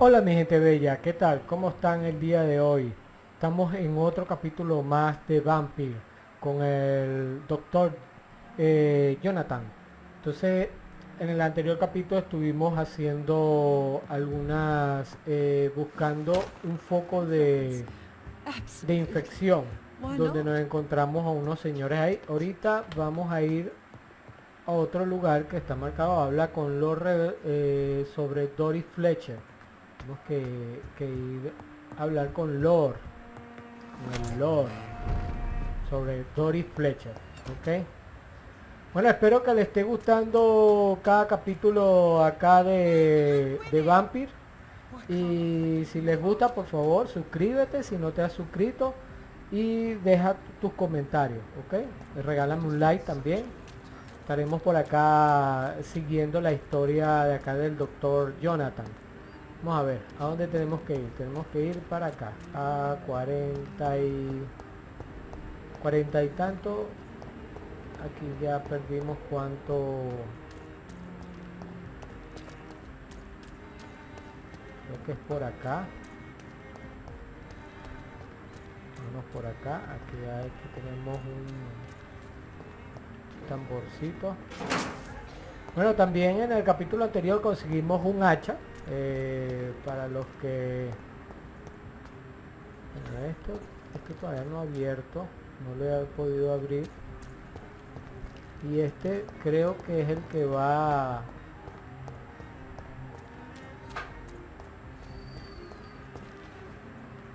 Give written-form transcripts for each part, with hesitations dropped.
Hola mi gente bella, ¿qué tal? ¿Cómo están el día de hoy? Estamos en otro capítulo más de Vampyr con el doctor Jonathan. Entonces, en el anterior capítulo estuvimos haciendo buscando un foco de infección, donde nos encontramos a unos señores ahí. Ahorita vamos a ir a otro lugar que está marcado, habla con sobre Doris Fletcher. Tenemos que ir a hablar con el Lord, sobre Doris Fletcher, ¿ok? Bueno, espero que les esté gustando cada capítulo acá de Vampyr. Y si les gusta, por favor, suscríbete si no te has suscrito. Y deja tus comentarios, ¿ok? Regálame un like también. Estaremos por acá siguiendo la historia de acá del doctor Jonathan. Vamos a ver, ¿a dónde tenemos que ir? Tenemos que ir para acá, a 40 y tanto. Aquí ya perdimos cuánto. Creo que es por acá. Vamos por acá. Aquí tenemos un tamborcito. Bueno, también en el capítulo anterior conseguimos un hacha. Para los que... Bueno, esto todavía no ha abierto. No lo he podido abrir. Y este creo que es el que va...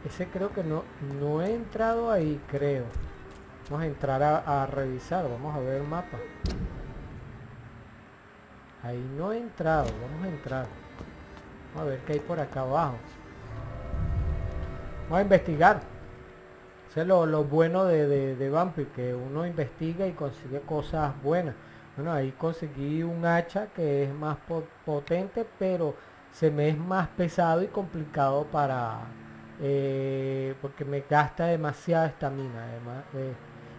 Ese creo que no he entrado ahí, creo. Vamos a entrar a revisar. Vamos a ver el mapa. Ahí no he entrado. Vamos a entrar. Vamos a ver qué hay por acá abajo. Vamos a investigar. Eso es lo bueno de Vampyr, que uno investiga y consigue cosas buenas. Bueno, ahí conseguí un hacha que es más potente, pero se me es más pesado y complicado porque me gasta demasiada estamina. Además,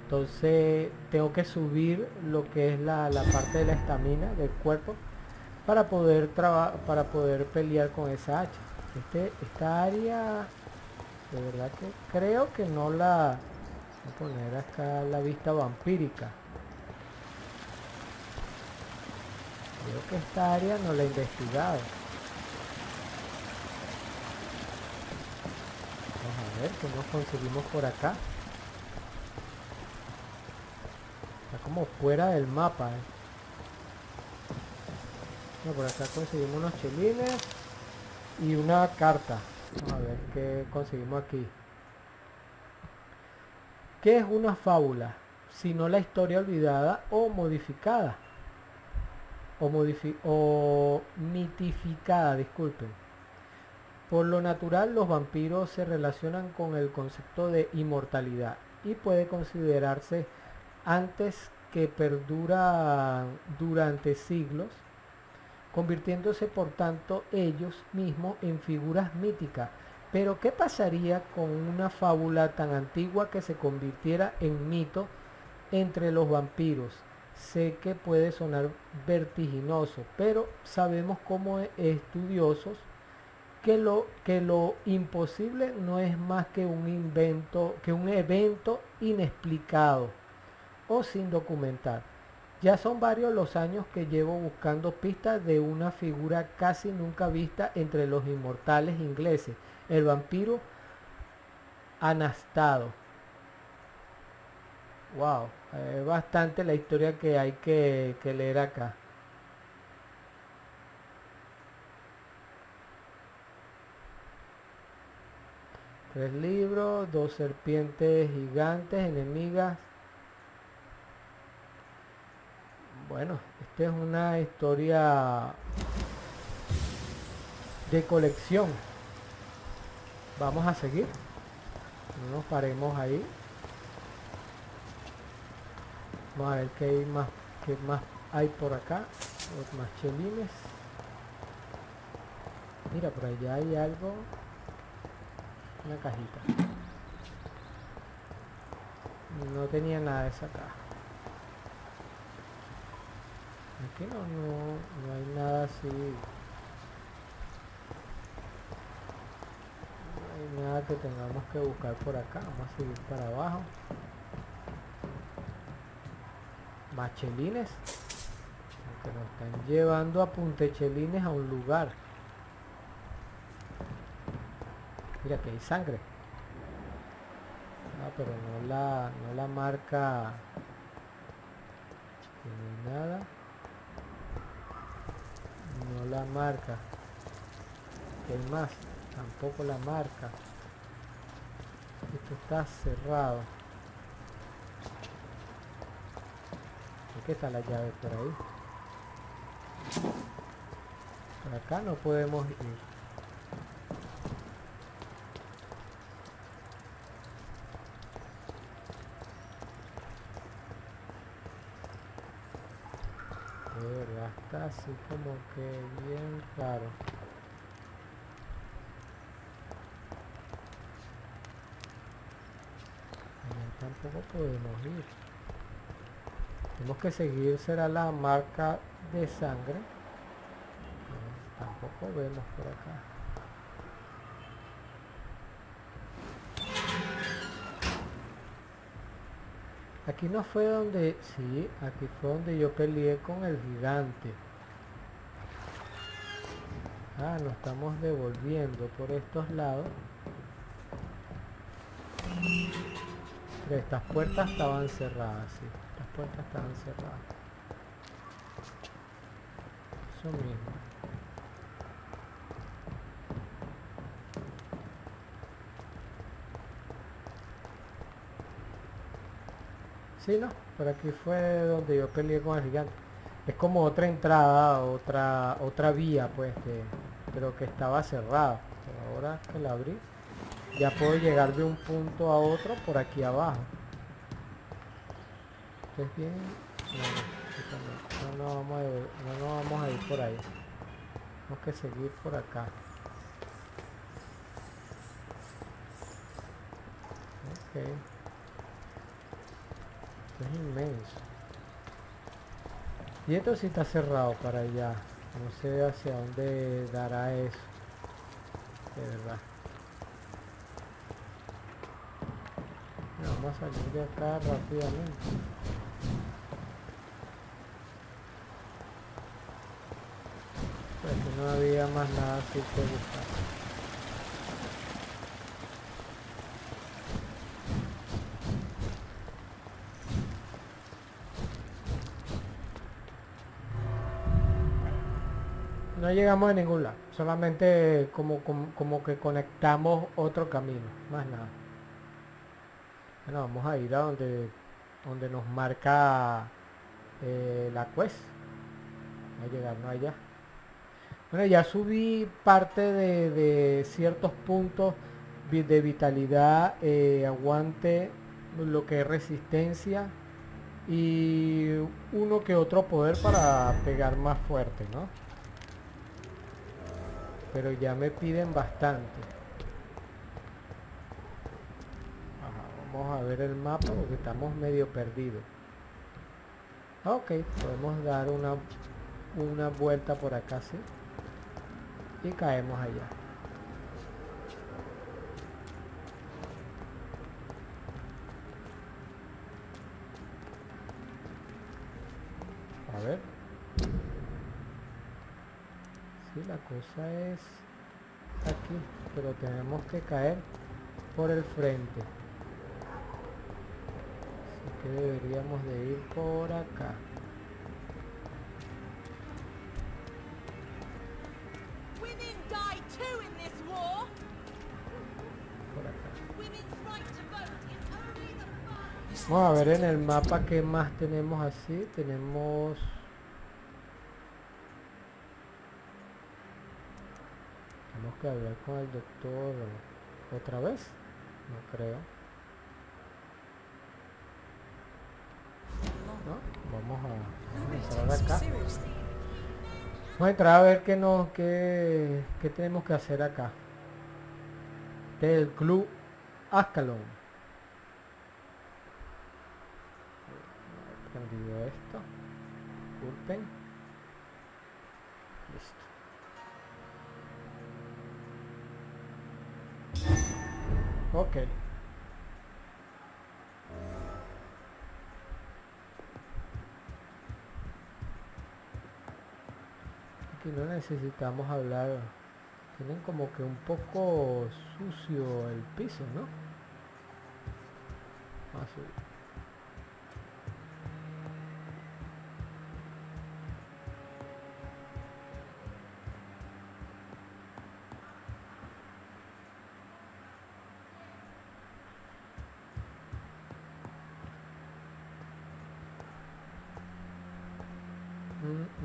entonces tengo que subir lo que es la parte de la estamina del cuerpo para poder pelear con esa hacha. Esta área, de verdad que creo que no la... Voy a poner acá la vista vampírica. Creo que esta área no la he investigado. Vamos a ver qué nos conseguimos por acá. Está como fuera del mapa. No, por acá conseguimos unos chelines y una carta. Vamos a ver qué conseguimos aquí. ¿Qué es una fábula? Sino la historia olvidada o modificada. O mitificada, disculpen. Por lo natural, los vampiros se relacionan con el concepto de inmortalidad y puede considerarse antes que perdura durante siglos, convirtiéndose por tanto ellos mismos en figuras míticas. Pero ¿qué pasaría con una fábula tan antigua que se convirtiera en mito entre los vampiros? Sé que puede sonar vertiginoso, pero sabemos como estudiosos que lo imposible no es más que un evento inexplicado o sin documentar. Ya son varios los años que llevo buscando pistas de una figura casi nunca vista entre los inmortales ingleses, el vampiro anastado. Wow, es bastante la historia que hay que leer acá. Tres libros, dos serpientes gigantes, enemigas. Bueno, esta es una historia de colección. Vamos a seguir. No nos paremos ahí. Vamos a ver qué más hay por acá. Más chelines. Mira, por allá hay algo. Una cajita. No tenía nada de esa caja. Aquí no hay nada así. que tengamos que buscar por acá. Vamos a seguir para abajo. Más chelines. Que nos están llevando a puntechelines a un lugar. Mira que hay sangre. Ah, pero no la marca. No hay nada. No la marca. ¿Qué hay más? Tampoco la marca. Esto está cerrado. ¿Por qué está la llave por ahí? Por acá no podemos ir. De verdad, está así como que bien raro. Allá tampoco podemos ir. Tenemos que seguir, será la marca de sangre. Tampoco vemos por acá. Aquí no fue donde... Sí, aquí fue donde yo peleé con el gigante. Ah, nos estamos devolviendo por estos lados. Pero estas puertas estaban cerradas, sí. Estas puertas estaban cerradas. Eso mismo. Sí, no, por aquí fue donde yo peleé con el gigante. Es como otra entrada, otra vía, pues, pero que estaba cerrada. Pero ahora que la abrí, ya puedo llegar de un punto a otro por aquí abajo. ¿Ustedes bien? No nos vamos a ir por ahí. Tenemos que seguir por acá. Ok. Es inmenso. Y esto sí está cerrado para allá. No sé hacia dónde dará eso. De verdad. Vamos a salir de acá rápidamente. Pues que no había más nada así que buscar. No llegamos a ningún lado, solamente como que conectamos otro camino, más nada. Bueno, vamos a ir a donde nos marca la quest. Vamos a llegarnos allá. Bueno, ya subí parte de ciertos puntos de vitalidad, aguante, lo que es resistencia y uno que otro poder para pegar más fuerte, ¿no? Pero ya me piden bastante. Ajá, vamos a ver el mapa porque estamos medio perdidos. Ok, podemos dar una vuelta por acá, sí. Y caemos allá. A ver. Sí, la cosa es aquí, pero tenemos que caer por el frente. Así que deberíamos de ir por acá. Por acá. Vamos a ver en el mapa qué más tenemos así. Tenemos... Tenemos que hablar con el doctor otra vez. No creo. ¿No? Vamos a entrar acá. Vamos a entrar a ver qué tenemos que hacer acá. Del club Ascalon. He prendido esto. Disculpen. Listo. Ok. Aquí no necesitamos hablar. Tienen como que un poco sucio el piso, ¿no? Vamos a subir.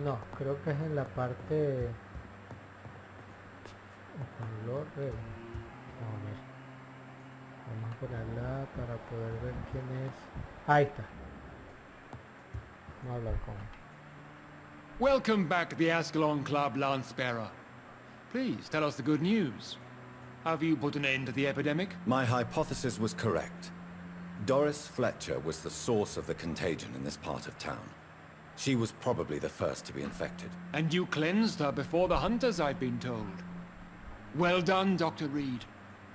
No, creo que es en la parte con Lord Redgrave. Vamos a ver. Vamos a ponerla para poder ver quién es. Ahí está. Vamos a hablar con él. Welcome back to the Ascalon Club, Lance-Bearer. Please tell us the good news. Have you put an end to the epidemic? My hypothesis was correct. Doris Fletcher was the source of the contagion in this part of town. She was probably the first to be infected. And you cleansed her before the hunters, I've been told. Well done, Dr. Reed.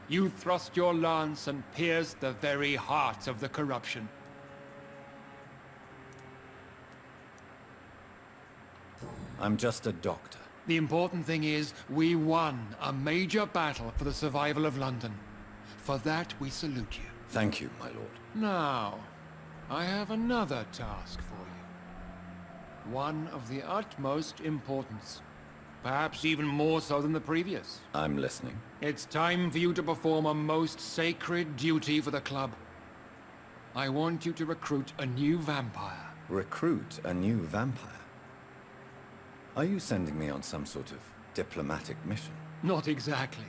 You thrust your lance and pierced the very heart of the corruption. I'm just a doctor. The important thing is, we won a major battle for the survival of London. For that, we salute you. Thank you, my lord. Now, I have another task for you. One of the utmost importance. Perhaps even more so than the previous. I'm listening. It's time for you to perform a most sacred duty for the club. I want you to recruit a new vampire. Recruit a new vampire? Are you sending me on some sort of diplomatic mission? Not exactly.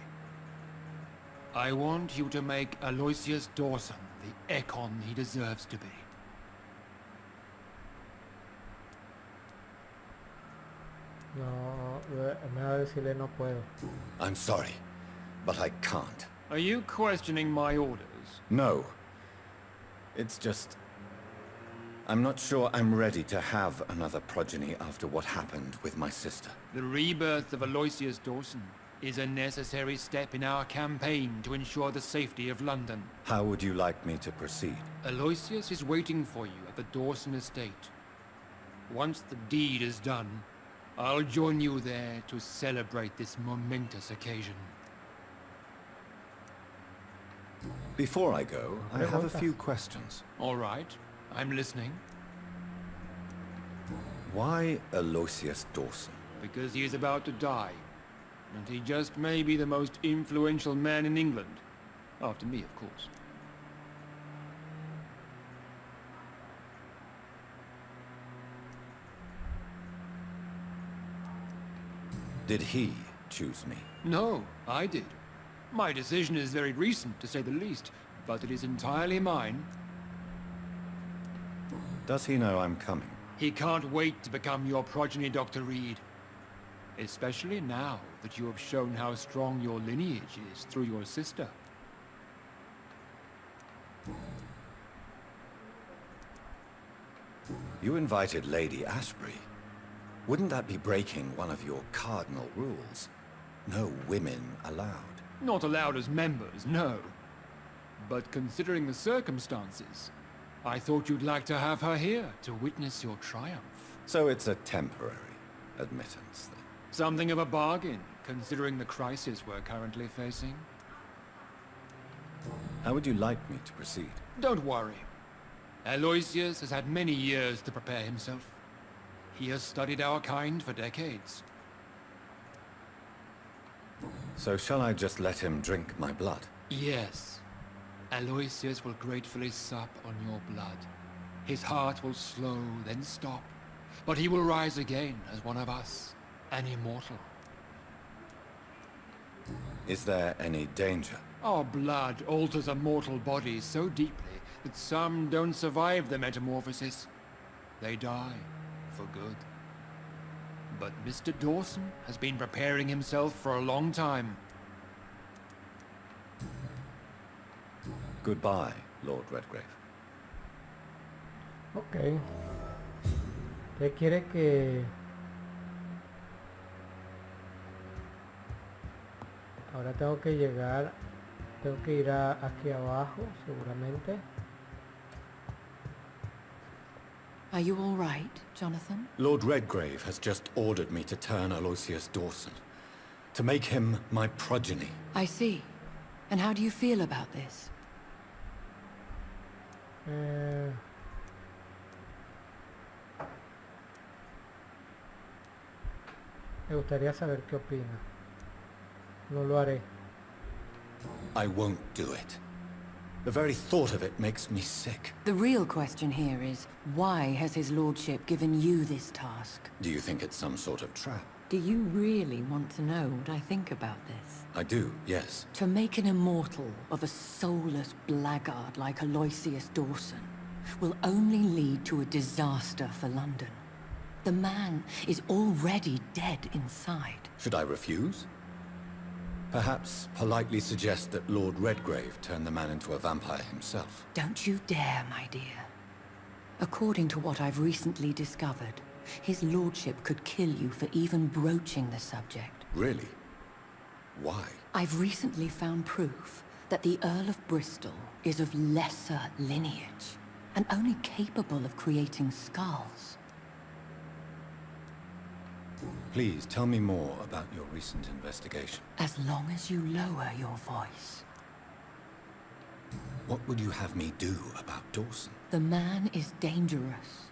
I want you to make Aloysius Dawson the Ekon he deserves to be. No, me va a decirle no puedo. I'm sorry, but I can't. Are you questioning my orders? No. It's just... I'm not sure I'm ready to have another progeny after what happened with my sister. The rebirth of Aloysius Dawson is a necessary step in our campaign to ensure the safety of London. How would you like me to proceed? Aloysius is waiting for you at the Dawson estate. Once the deed is done, I'll join you there to celebrate this momentous occasion. Before I go, I have a few questions. All right, I'm listening. Why Aloysius Dawson? Because he is about to die, and he just may be the most influential man in England. After me, of course. Did he choose me? No, I did. My decision is very recent, to say the least, but it is entirely mine. Does he know I'm coming? He can't wait to become your progeny, Dr. Reed. Especially now that you have shown how strong your lineage is through your sister. You invited Lady Ashbury. Wouldn't that be breaking one of your cardinal rules? No women allowed. Not allowed as members, no. But considering the circumstances, I thought you'd like to have her here to witness your triumph. So it's a temporary admittance, then? Something of a bargain, considering the crisis we're currently facing. How would you like me to proceed? Don't worry. Aloysius has had many years to prepare himself. He has studied our kind for decades. So shall I just let him drink my blood? Yes. Aloysius will gratefully sup on your blood. His heart will slow, then stop. But he will rise again as one of us, an immortal. Is there any danger? Our blood alters a mortal body so deeply that some don't survive the metamorphosis. They die for good. But Mr. Dawson has been preparing himself for a long time. Goodbye, Lord Redgrave. Ok. ¿Usted quiere que... Ahora tengo que llegar Tengo que ir aquí abajo, seguramente. Are you all right, Jonathan? Lord Redgrave has just ordered me to turn Aloysius Dawson, to make him my progeny. I see. And how do you feel about this? Me gustaría saber qué opina. No lo haré. I won't do it. The very thought of it makes me sick. The real question here is, why has his lordship given you this task? Do you think it's some sort of trap? Do you really want to know what I think about this? I do, yes. To make an immortal of a soulless blackguard like Aloysius Dawson will only lead to a disaster for London. The man is already dead inside. Should I refuse? Perhaps politely suggest that Lord Redgrave turn the man into a vampire himself. Don't you dare, my dear. According to what I've recently discovered, his lordship could kill you for even broaching the subject. Really? Why? I've recently found proof that the Earl of Bristol is of lesser lineage, and only capable of creating skulls. Please tell me more about your recent investigation. As long as you lower your voice. What would you have me do about Dawson? The man is dangerous.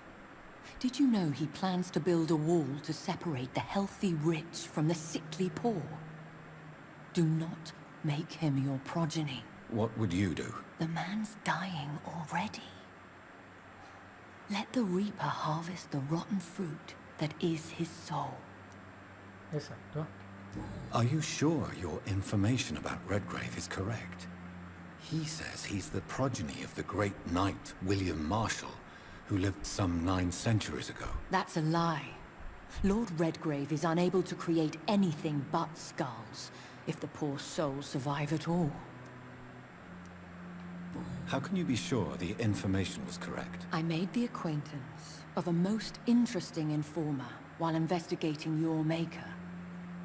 Did you know he plans to build a wall to separate the healthy rich from the sickly poor? Do not make him your progeny. What would you do? The man's dying already. Let the reaper harvest the rotten fruit that is his soul. Exacto. Are you sure your information about Redgrave is correct? He says he's the progeny of the great knight William Marshall, who lived some 9 centuries ago. That's a lie. Lord Redgrave is unable to create anything but skulls, if the poor souls survive at all. How can you be sure the information was correct? I made the acquaintance of a most interesting informer while investigating your maker,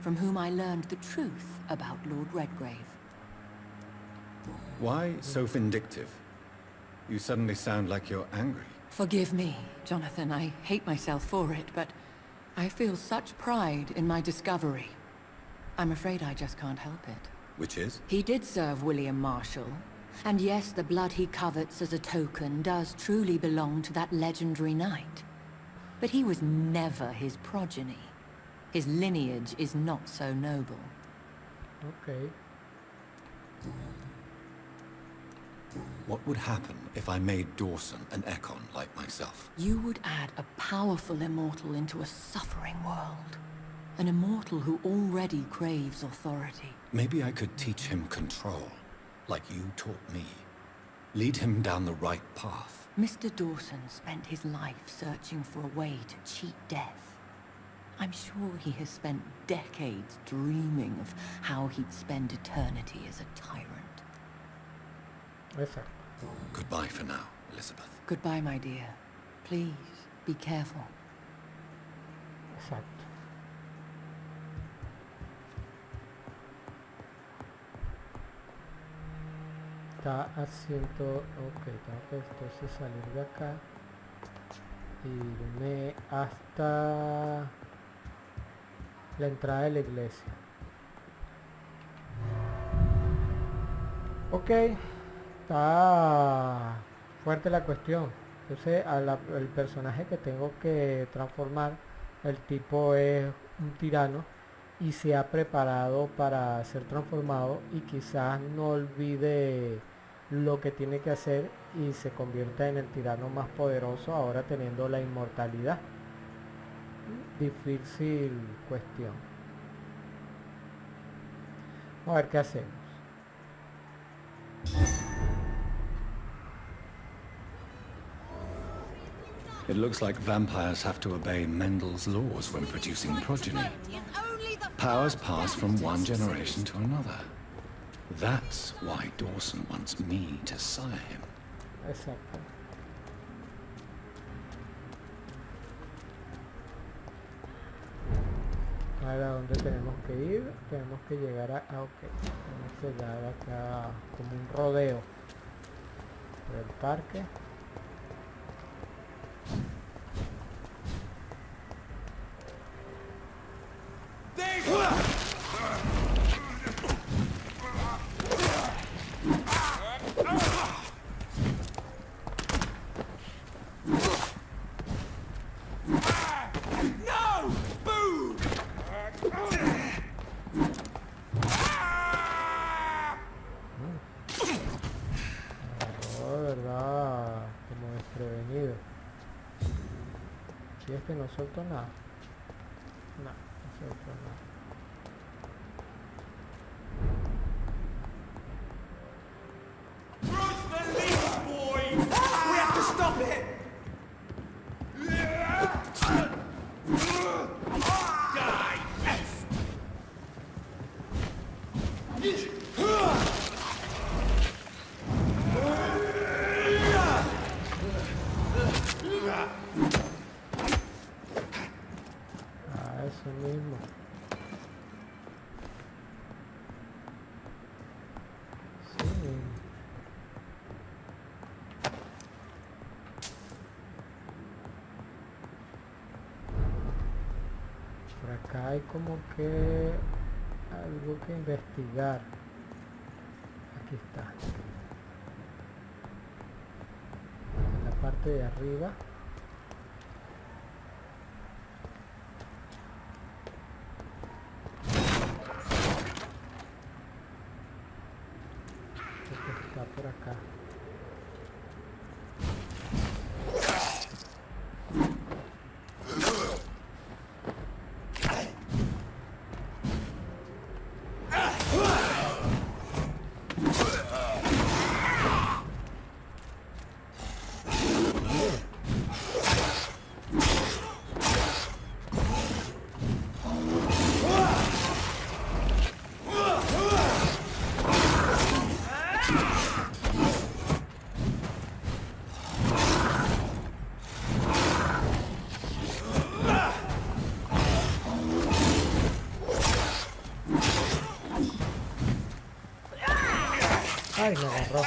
from whom I learned the truth about Lord Redgrave. Why so vindictive? You suddenly sound like you're angry. Forgive me, Jonathan. I hate myself for it, but I feel such pride in my discovery. I'm afraid I just can't help it. Which is? He did serve William Marshall. And yes, the blood he covets as a token does truly belong to that legendary knight. But he was never his progeny. His lineage is not so noble. Okay. What would happen if I made Dawson an Ekon like myself? You would add a powerful immortal into a suffering world. An immortal who already craves authority. Maybe I could teach him control, like you taught me. Lead him down the right path. Mr. Dawson spent his life searching for a way to cheat death. I'm sure he has spent decades dreaming of how he'd spend eternity as a tyrant. Exacto. Goodbye for now, Elizabeth. Goodbye, my dear. Please, be careful. Exacto. Está haciendo... Ok, tengo que entonces salir de acá. Irme hasta la entrada de la iglesia. Ok. Está fuerte la cuestión. Entonces el personaje que tengo que transformar, el tipo es un tirano y se ha preparado para ser transformado y quizás no olvide lo que tiene que hacer y se convierta en el tirano más poderoso ahora teniendo la inmortalidad. Difícil cuestión. Vamos a ver qué hacemos. It looks like vampires have to obey Mendel's laws when producing progeny. Powers pass from one generation to another. That's why Dawson wants me to sire him. Exacto. Ahora, ¿dónde tenemos que ir? Tenemos que llegar a... Ah, ok. Tenemos que dar acá como un rodeo por el parque. Y este no soltó nada. No, no soltó nada. Eso mismo. Sí mismo. Por acá hay como que algo que investigar. Aquí está. En la parte de arriba. Está por acá. Ay, me agarró.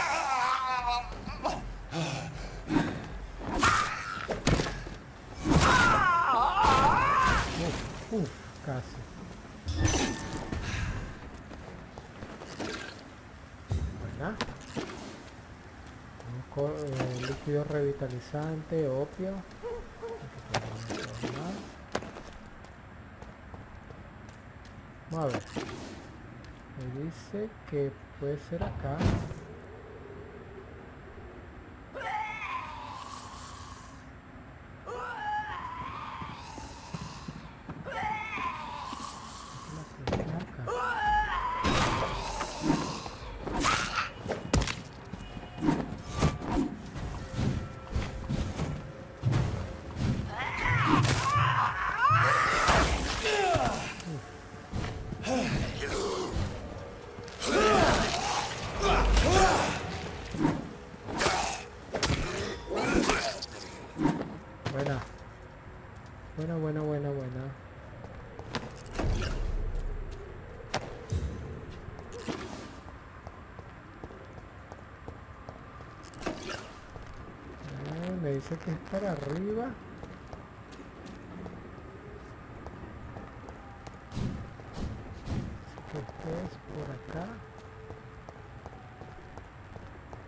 Casi. ¿Verdad? Líquido revitalizante, opio. Vamos a ver. Me dice que puede ser acá. Buena. Me dice que es para arriba. Este es por acá.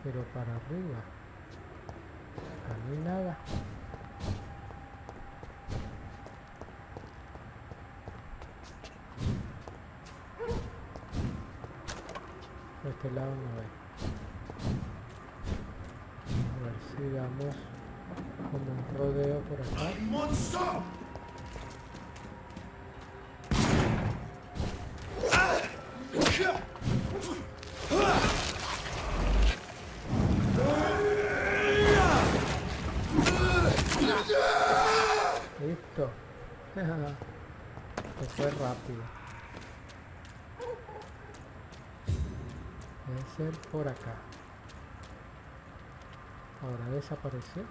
Pero para arriba. Acá no hay nada. Por este lado no hay. A ver si damos como un rodeo por acá. Listo. Esto fue rápido. Debe ser por acá. Ahora desapareció.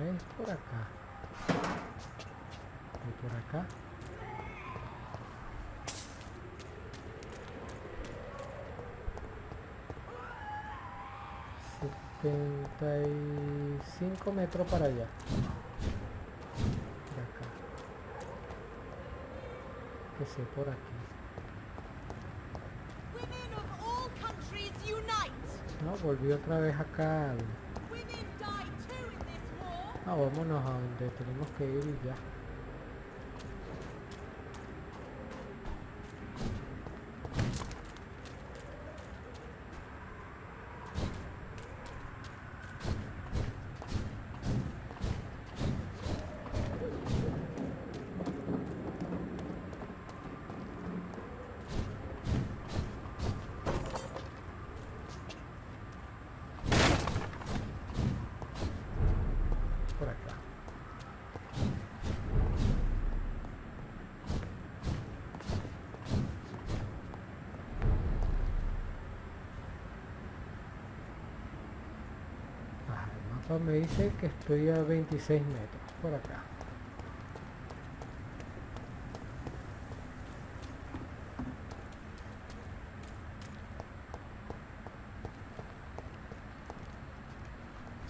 es por acá. Y por acá. $75 para allá. Por acá. Que sé por aquí. No, volví otra vez acá. Vámonos a donde tenemos que ir y ya. Por acá. El mapa me dice que estoy a 26 metros por acá.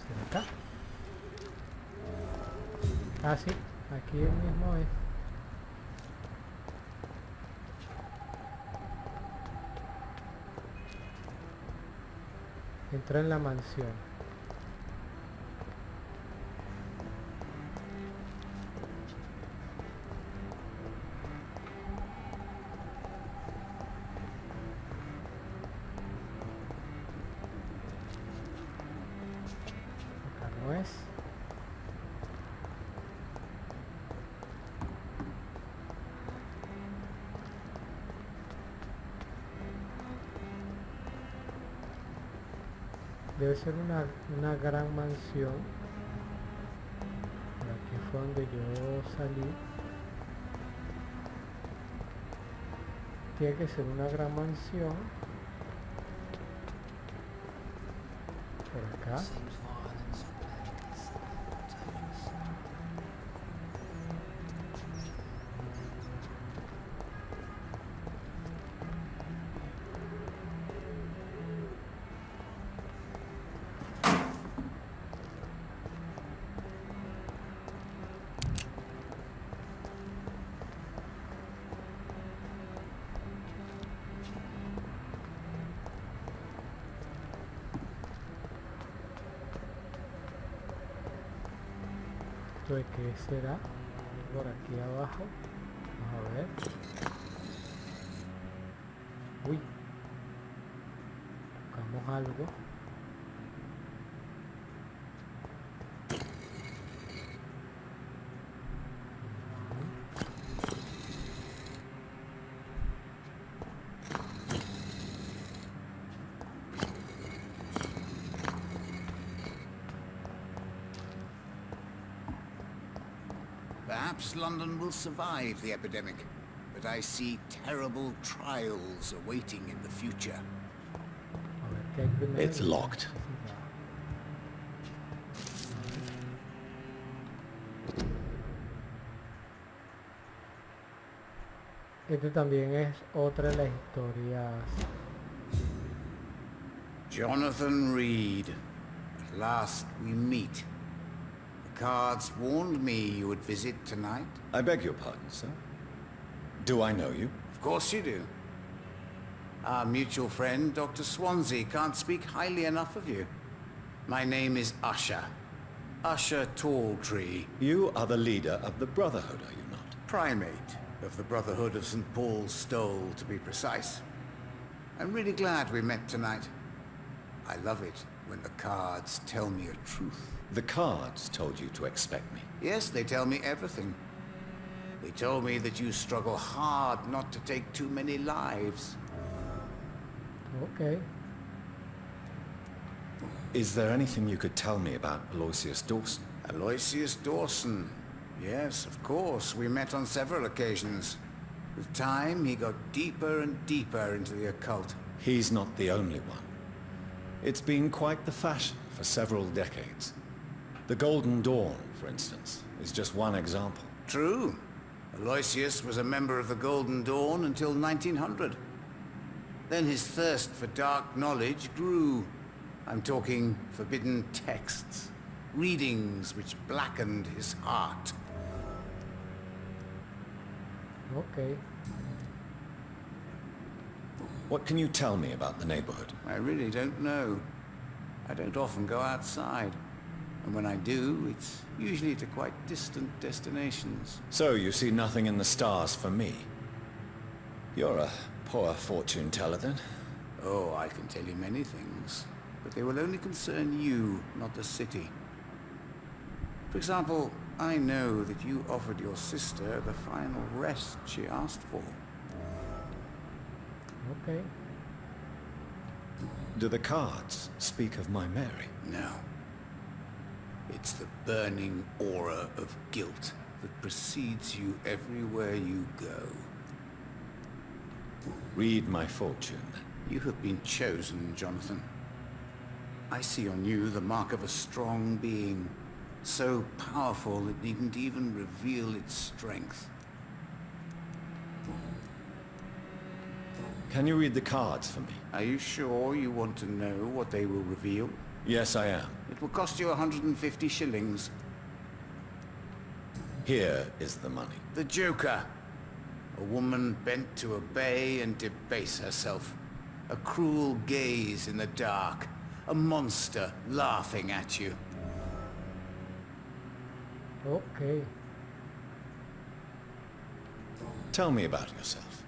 ¿Será acá? Ah, sí, aquí el mismo es. Entra en la mansión. Acá no es. Debe ser una gran mansión. Por aquí fue donde yo salí. Tiene que ser una gran mansión. Por acá. ¿Esto de qué será? Por aquí abajo. Vamos a ver. Uy. Buscamos algo. Perhaps London will survive the epidemic, but I see terrible trials awaiting in the future. A ver qué hay primero. It's locked. Este también es otra de las historias. Jonathan Reed, at last we meet. The cards warned me you would visit tonight. I beg your pardon, sir. Do I know you? Of course you do. Our mutual friend, Dr. Swansea, can't speak highly enough of you. My name is Usher. Usher Talltree. You are the leader of the Brotherhood, are you not? Primate of the Brotherhood of St. Paul's Stole, to be precise. I'm really glad we met tonight. I love it when the cards tell me a truth. The cards told you to expect me. Yes, they tell me everything. They told me that you struggle hard not to take too many lives. Ok. Is there anything you could tell me about Aloysius Dawson? Aloysius Dawson. Yes, of course. We met on several occasions. With time, he got deeper and deeper into the occult. He's not the only one. It's been quite the fashion for several decades. The Golden Dawn, for instance, is just one example. True. Aloysius was a member of the Golden Dawn until 1900. Then his thirst for dark knowledge grew. I'm talking forbidden texts, readings which blackened his heart. Ok. What can you tell me about the neighborhood? I really don't know. I don't often go outside. And when I do, it's usually to quite distant destinations. So you see nothing in the stars for me? You're a poor fortune teller then. Oh, I can tell you many things, but they will only concern you, not the city. For example, I know that you offered your sister the final rest she asked for. Ok. Do the cards speak of my Mary? No. It's the burning aura of guilt that precedes you everywhere you go. Read my fortune, then. You have been chosen, Jonathan. I see on you the mark of a strong being, so powerful it needn't even reveal its strength. Can you read the cards for me? Are you sure you want to know what they will reveal? Yes, I am. It will cost you 150 shillings. Here is the money. The Joker. A woman bent to obey and debase herself. A cruel gaze in the dark. A monster laughing at you. Ok. Tell me about yourself.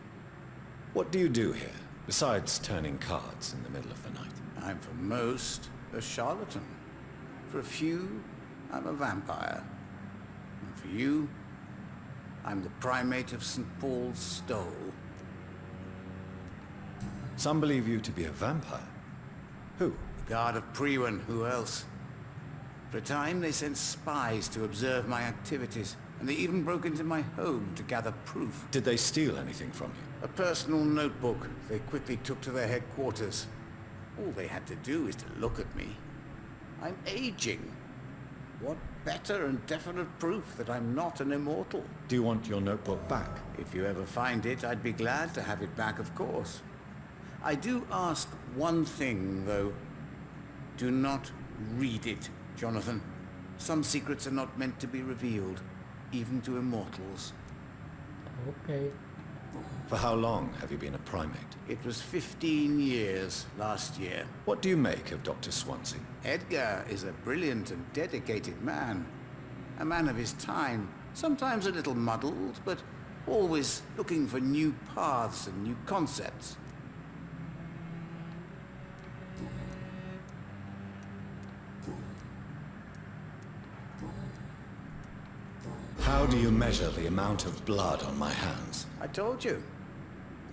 What do you do here, besides turning cards in the middle of the night? I'm for most a charlatan. For a few, I'm a vampire. And for you, I'm the primate of St. Paul's stole. Some believe you to be a vampire. Who? The guard of Priwen, who else? For a time, they sent spies to observe my activities, and they even broke into my home to gather proof. Did they steal anything from you? A personal notebook they quickly took to their headquarters. All they had to do is to look at me. I'm aging. What better and definite proof that I'm not an immortal? Do you want your notebook back? If you ever find it, I'd be glad to have it back, of course. I do ask one thing, though. Do not read it, Jonathan. Some secrets are not meant to be revealed, even to immortals. Ok. For how long have you been a primate? It was 15 years last year. What do you make of Dr. Swansea? Edgar is a brilliant and dedicated man. A man of his time, sometimes a little muddled, but always looking for new paths and new concepts. How do you measure the amount of blood on my hands? I told you.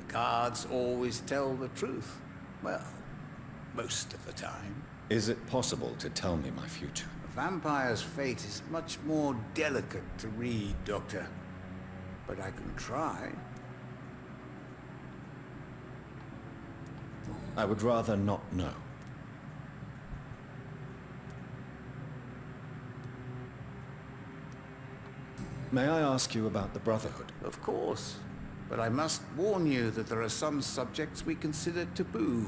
The cards always tell the truth. Well, most of the time. Is it possible to tell me my future? A vampire's fate is much more delicate to read, Doctor. But I can try. I would rather not know. May I ask you about the Brotherhood? Of course. But I must warn you that there are some subjects we consider taboo,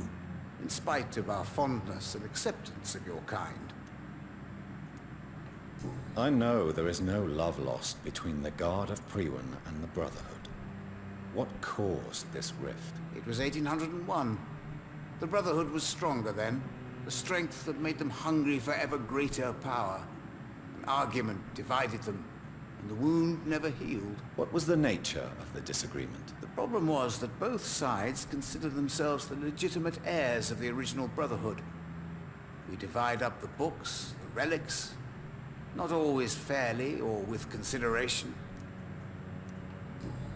in spite of our fondness and acceptance of your kind. I know there is no love lost between the Guard of Priwen and the Brotherhood. What caused this rift? It was 1801. The Brotherhood was stronger then, a strength that made them hungry for ever greater power. An argument divided them, and the wound never healed. What was the nature of the disagreement? The problem was that both sides considered themselves the legitimate heirs of the original Brotherhood. We divide up the books, the relics, not always fairly or with consideration.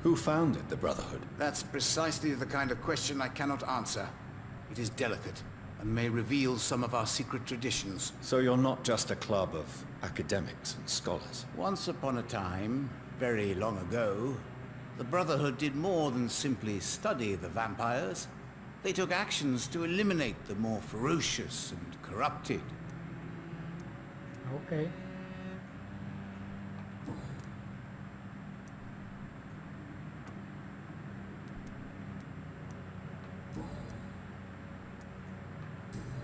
Who founded the Brotherhood? That's precisely the kind of question I cannot answer. It is delicate, and may reveal some of our secret traditions. So you're not just a club of academics and scholars? Once upon a time, very long ago, the Brotherhood did more than simply study the vampires. They took actions to eliminate the more ferocious and corrupted. Ok.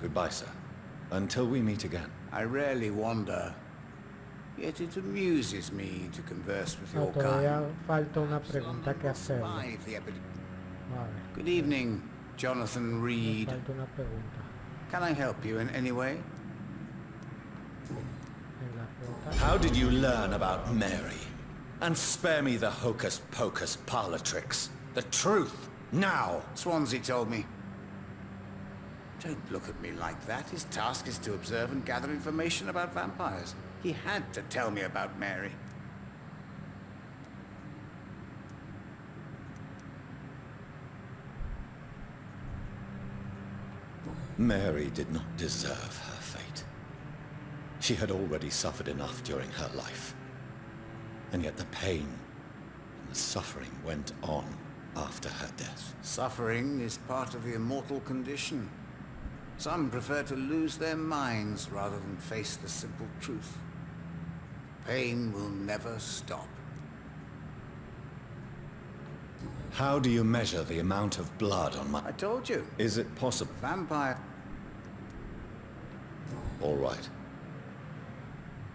Goodbye, sir. Until we meet again. I rarely wander, yet it amuses me to converse with No, your todavía kind. falta una pregunta que hacer. Survive the epidemic. A ver, Good evening, Jonathan me Reed. falta una pregunta. Can I help you in any way? En la pregunta. How did you learn about Mary? And spare me the hocus-pocus parlor tricks. The truth, now! Swansea told me. Don't look at me like that. His task is to observe and gather information about vampires. He had to tell me about Mary. Mary did not deserve her fate. She had already suffered enough during her life. And yet the pain and the suffering went on after her death. Suffering is part of the immortal condition. Some prefer to lose their minds rather than face the simple truth. Pain will never stop. How do you measure the amount of blood on my... I told you. Is it possible? Vampire. All right.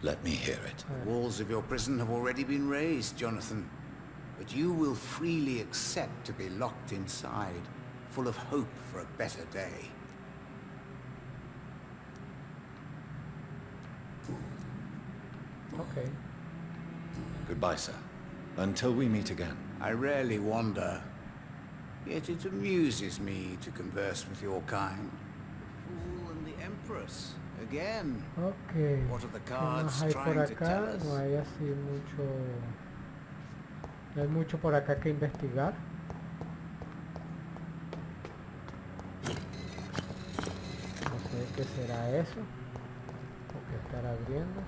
Let me hear it. The walls of your prison have already been raised, Jonathan. But you will freely accept to be locked inside, full of hope for a better day. Ok. Goodbye, sir. Until we meet again. I rarely wander, yet it amuses me to converse with your kind. Fool and the Empress, again. Ok. What are the ¿Qué más cards hay por trying to tell acá? us? No hay así mucho... No hay mucho por acá que investigar. No sé qué será eso. O qué estará abriendo.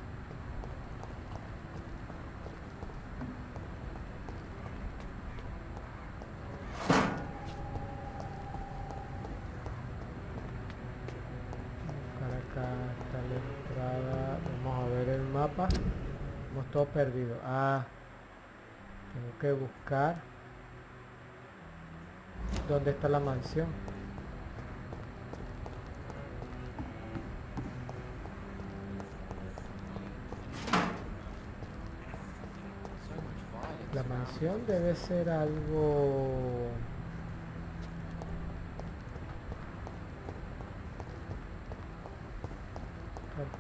Acá está la entrada. Vamos a ver el mapa. Estamos todos perdidos. Ah, tengo que buscar dónde está la mansión. La mansión debe ser algo...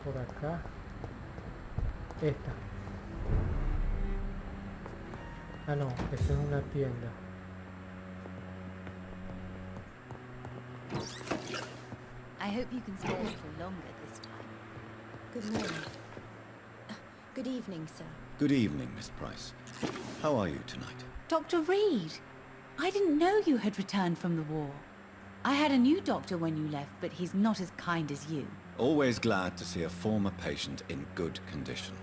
por acá. Esta. Ah, no, esta es una tienda. I hope you can stay a little longer this time. Good morning. Good evening, sir. Good evening, Miss Price. How are you tonight? Dr. Reed! I didn't know you had returned from the war. I had a new doctor when you left, but he's not as kind as you. Always glad to see a former patient in good condition.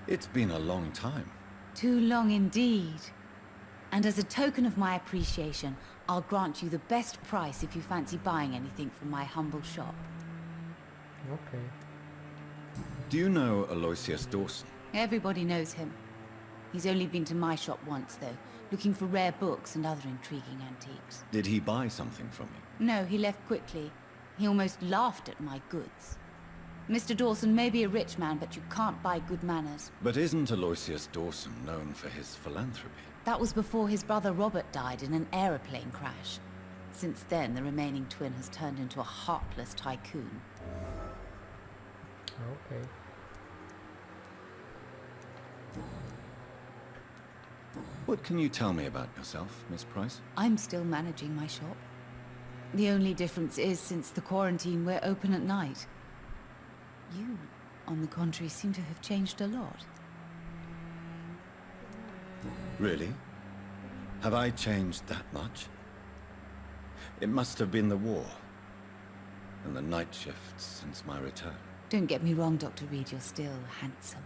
It's been a long time. Too long indeed. And as a token of my appreciation, I'll grant you the best price if you fancy buying anything from my humble shop. Okay. Do you know Aloysius Dawson? Everybody knows him. He's only been to my shop once, though, looking for rare books and other intriguing antiques. Did he buy something from you? No, he left quickly. He almost laughed at my goods. Mr. Dawson may be a rich man, but you can't buy good manners. But isn't Aloysius Dawson known for his philanthropy? That was before his brother Robert died in an aeroplane crash. Since then, the remaining twin has turned into a heartless tycoon. Okay. What can you tell me about yourself, Miss Price? I'm still managing my shop. The only difference is, since the quarantine, we're open at night. You, on the contrary, seem to have changed a lot. Really? Have I changed that much? It must have been the war and the night shifts since my return. Don't get me wrong, Dr. Reed, you're still handsome.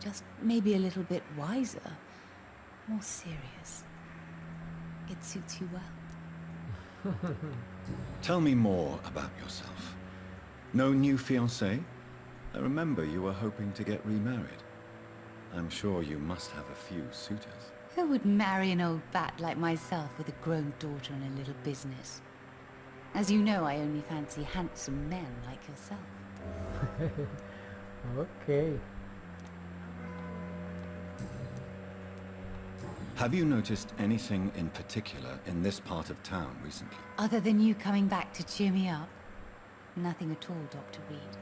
Just maybe a little bit wiser, more serious. It suits you well. Tell me more about yourself. No new fiancé? I remember you were hoping to get remarried. I'm sure you must have a few suitors. Who would marry an old bat like myself with a grown daughter and a little business? As you know, I only fancy handsome men like yourself. Ok. Have you noticed anything in particular in this part of town recently? Other than you coming back to cheer me up? Nothing at all, Dr. Reed.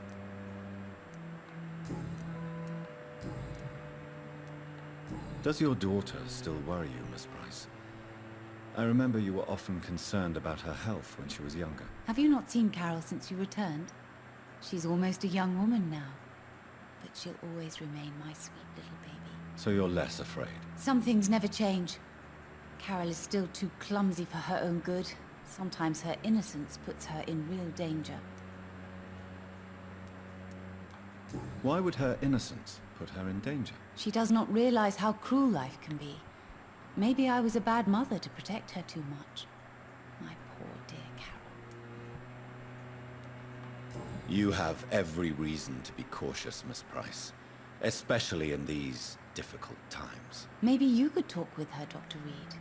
Does your daughter still worry you, Miss Price? I remember you were often concerned about her health when she was younger. Have you not seen Carol since you returned? She's almost a young woman now. But she'll always remain my sweet little baby. So you're less afraid? Some things never change. Carol is still too clumsy for her own good. Sometimes her innocence puts her in real danger. Why would her innocence put her in danger? She does not realize how cruel life can be. Maybe I was a bad mother to protect her too much. My poor dear Carol. You have every reason to be cautious, Miss Price. Especially in these difficult times. Maybe you could talk with her, Dr. Reed.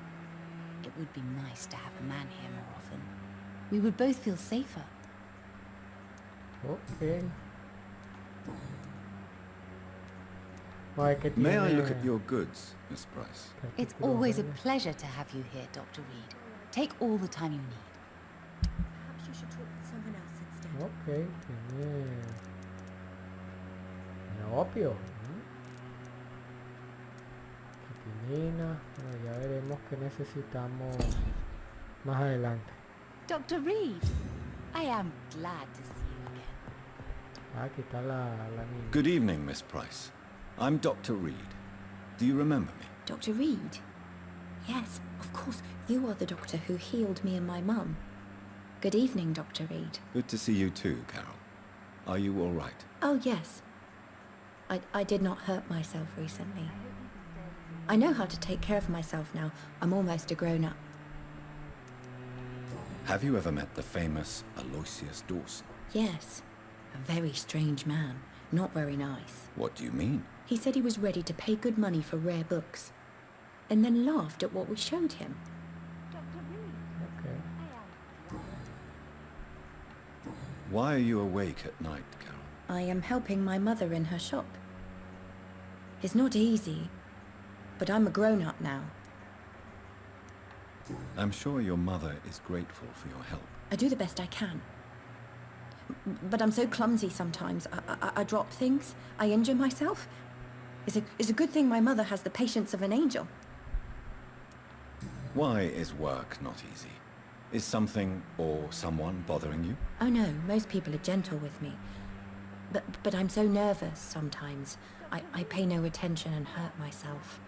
It would be nice to have a man here more often. We would both feel safer. Ok. Ay, que May I tiene look at your goods, Miss Price? It's capítulos always a verdes. pleasure to have you here, Dr. Reed. Take all the time you need. Perhaps you should talk with someone else instead. Ok, tiene opio. Quinina. Bueno, ya veremos qué necesitamos más adelante. Dr. Reed, I am glad to see you again. Ah, aquí está la niña. Good evening, Miss Price. I'm Dr. Reed. Do you remember me? Dr. Reed? Yes, of course. You are the doctor who healed me and my mum. Good evening, Dr. Reed. Good to see you too, Carol. Are you all right? Oh, yes. I did not hurt myself recently. I know how to take care of myself now. I'm almost a grown-up. Have you ever met the famous Aloysius Dawson? Yes. A very strange man. Not very nice. What do you mean? He said he was ready to pay good money for rare books. And then laughed at what we showed him. Ok. Why are you awake at night, Carol? I am helping my mother in her shop. It's not easy, but I'm a grown-up now. I'm sure your mother is grateful for your help. I do the best I can. But I'm so clumsy sometimes. I drop things. I injure myself. It's a good thing my mother has the patience of an angel. Why is work not easy? Is something or someone bothering you? Oh no, most people are gentle with me. But I'm so nervous sometimes. I pay no attention and hurt myself.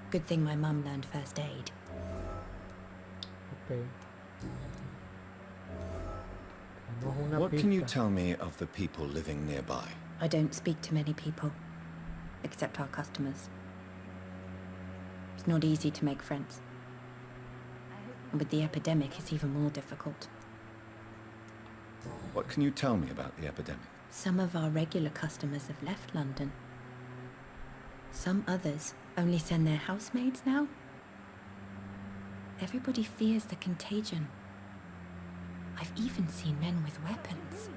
Good thing my mum learned first aid. Ok. Tenemos una What can you pista. tell me of the people living nearby? I don't speak to many people, except our customers. It's not easy to make friends. And with the epidemic, it's even more difficult. What can you tell me about the epidemic? Some of our regular customers have left London. Some others only send their housemaids now. Everybody fears the contagion. I've even seen men with weapons.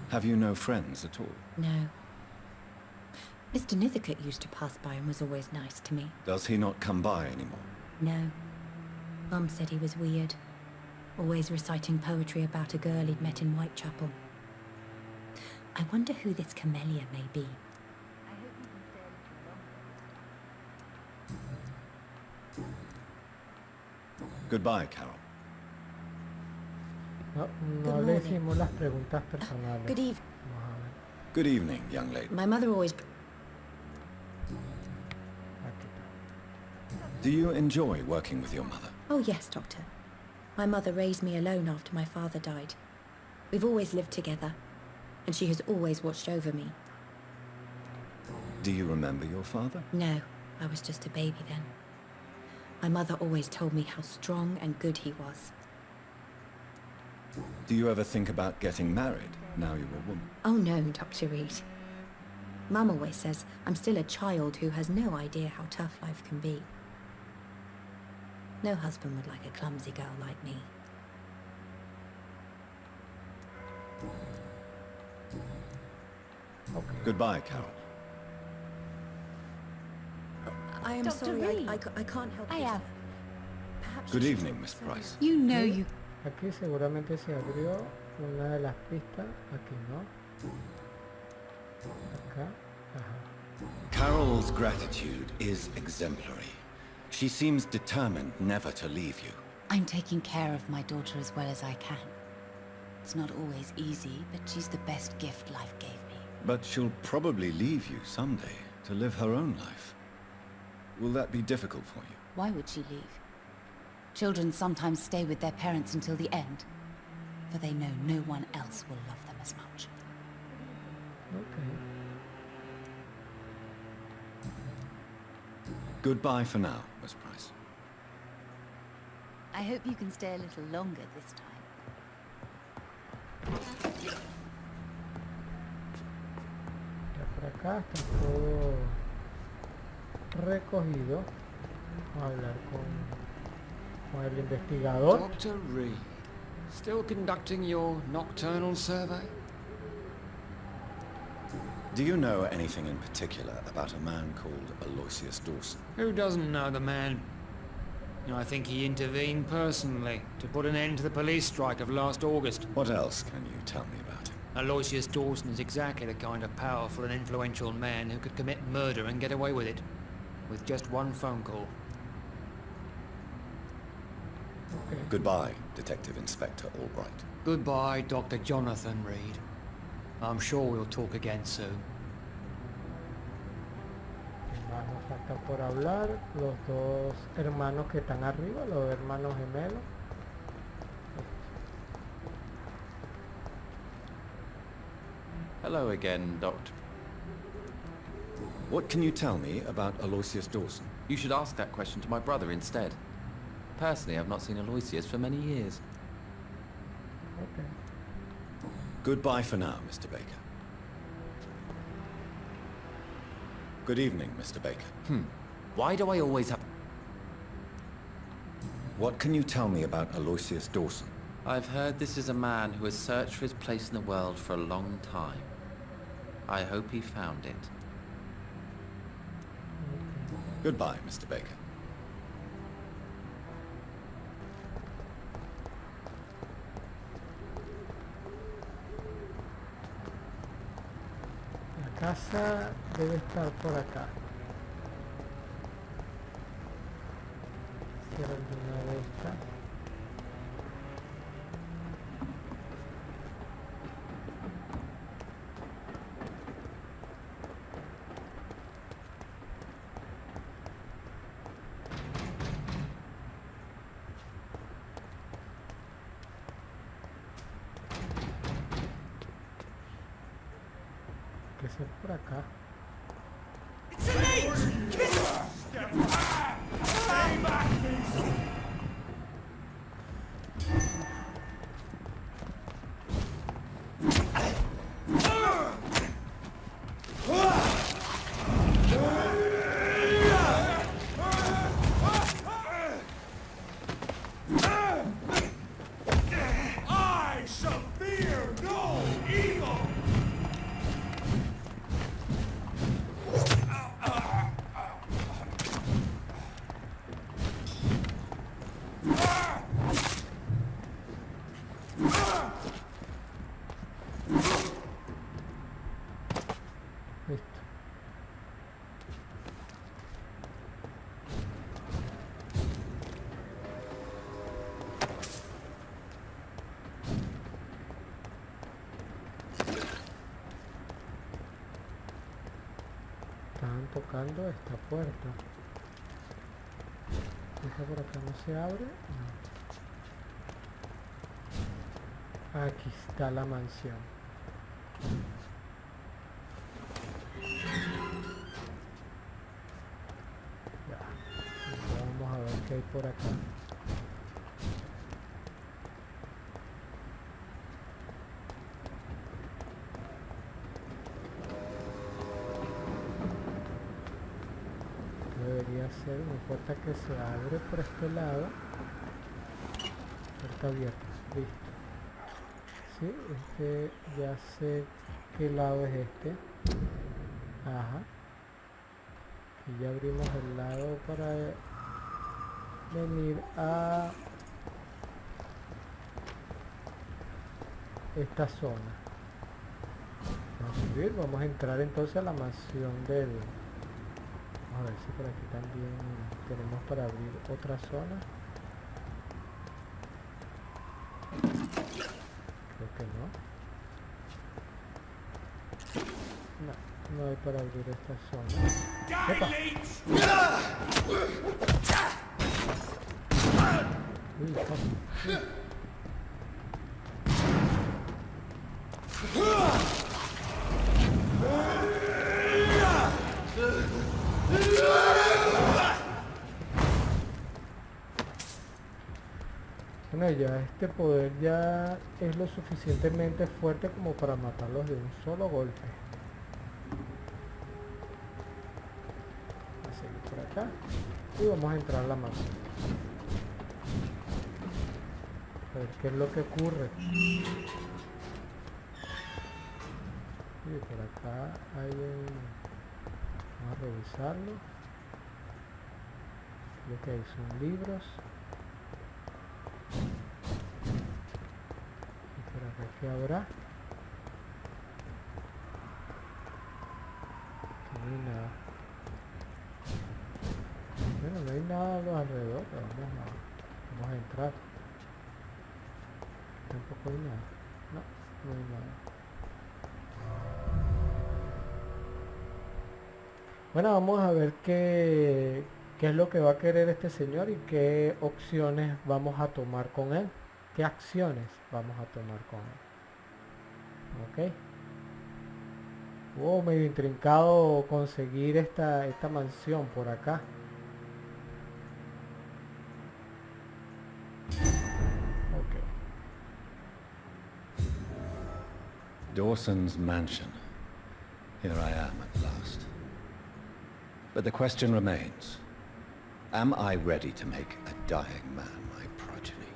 Have you no friends at all? No. Mr. Nithercote used to pass by and was always nice to me. Does he not come by anymore? No. Mum said he was weird. Always reciting poetry about a girl he'd met in Whitechapel. I wonder who this camellia may be. Goodbye, Carol. No, Good no le morning. hicimos las preguntas personales. Good evening. Vamos a ver. Good evening, young lady. My mother always... Aquí está. Do you enjoy working with your mother? Oh yes, Doctor. My mother raised me alone after my father died. We've always lived together, and she has always watched over me. Do you remember your father? No, I was just a baby then. My mother always told me how strong and good he was. Do you ever think about getting married now you're a woman? Oh no, Dr. Reed. Mum always says I'm still a child who has no idea how tough life can be. No husband would like a clumsy girl like me. Okay. Goodbye, Carol. I am Dr. sorry, Reed. I can't help I you. am. Perhaps Good you evening, should Miss say- Price. You know Sí. you... Aquí seguramente se abrió una de las pistas. Aquí no. Acá. Ajá. Carol's gratitude is exemplary. She seems determined never to leave you. I'm taking care of my daughter as well as I can. It's not always easy, but she's the best gift life gave me. But she'll probably leave you someday to live her own life. Will that be difficult for you? Why would she leave? Children sometimes stay with their parents until the end, for they know no one else will love them as much. Okay. Goodbye for now, Miss Price. I hope you can stay a little longer this time. Ya por acá está todo recogido. Vamos a hablar con el investigador. Dr. Reed, still conducting your nocturnal survey? Do you know anything in particular about a man called Aloysius Dawson? Who doesn't know the man? I think he intervened personally to put an end to the police strike of last August. What else can you tell me about him? Aloysius Dawson is exactly the kind of powerful and influential man who could commit murder and get away with it, with just one phone call. Okay. Goodbye, Detective Inspector Albright. Goodbye, Dr. Jonathan Reed. I'm sure we'll talk again soon. Más nos falta por hablar. Los dos hermanos que están arriba, los hermanos gemelos. Hello again, Doctor. What can you tell me about Aloysius Dawson? You should ask that question to my brother instead. Personally, I've not seen Aloysius for many years. Okay. Goodbye for now, Mr. Baker. Good evening, Mr. Baker. Why do I always have... What can you tell me about Aloysius Dawson? I've heard this is a man who has searched for his place in the world for a long time. I hope he found it. Goodbye, Mr. Baker. La casa debe estar por acá. Si era alguna de estas. Que ser por acá. I shall fear no evil! Listo. Estaban tocando esta puerta. Esta por acá no se abre. No. Aquí está la mansión. Ya. Ahora vamos a ver qué hay por acá. Debería ser una puerta que se abre por este lado. Puerta abierta, listo. Sí, este ya sé qué lado es este. Ajá. Y ya abrimos el lado para venir a esta zona. Vamos a subir, vamos a entrar entonces a la mansión del... Vamos a ver si por aquí también tenemos para abrir otra zona. Creo que no. No, no hay para abrir esta zona. ¡Epa! Uy, uy. Bueno, ya este poder ya es lo suficientemente fuerte como para matarlos de un solo golpe. Voy a seguir por acá y vamos a entrar a la mansión. A ver qué es lo que ocurre. Y por acá hay un... Vamos a revisarlo. Lo que hay son libros. Y por acá, ¿qué habrá? Aquí no hay nada. Bueno, no hay nada a los alrededores. Vamos a entrar. Tampoco hay nada. No, no hay nada. Bueno, vamos a ver qué es lo que va a querer este señor y qué opciones vamos a tomar con él. ¿Qué acciones vamos a tomar con él? Ok. Medio intrincado conseguir esta mansión por acá. Ok. Dawson's mansion. Here I am at last. But the question remains, am I ready to make a dying man my progeny?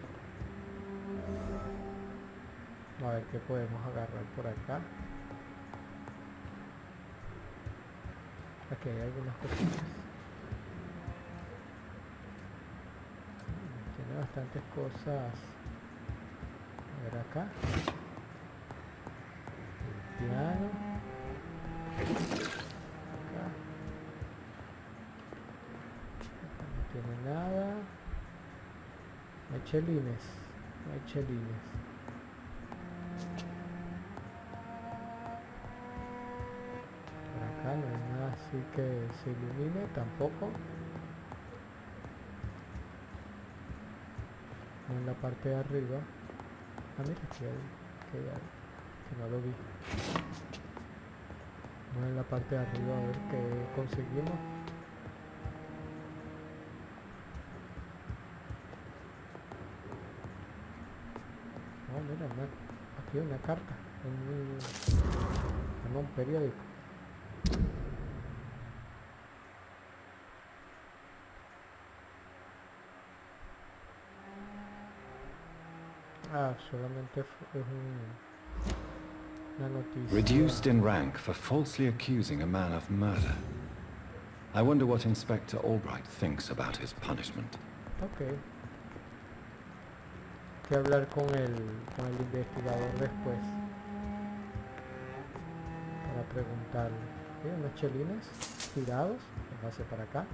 A ver qué podemos agarrar por acá. Aquí hay algunas cositas. Tiene bastantes cosas. A ver acá. El piano. Acá. No tiene nada. No hay chelines. No hay chelines. Por acá no hay nada así que se ilumine tampoco. No en la parte de arriba. Ah, mira, aquí hay que no lo vi. No en la parte de arriba, a ver qué conseguimos. Oh, mira, aquí hay una carta, un periódico. Ah, solamente es una noticia. Reduced in rank for falsely accusing a man of murder. I wonder what Inspector Albright thinks about his punishment. Ok. Que hablar con el investigador después. Para preguntarle. ¿Tiene unos chelines tirados? Los pase para acá.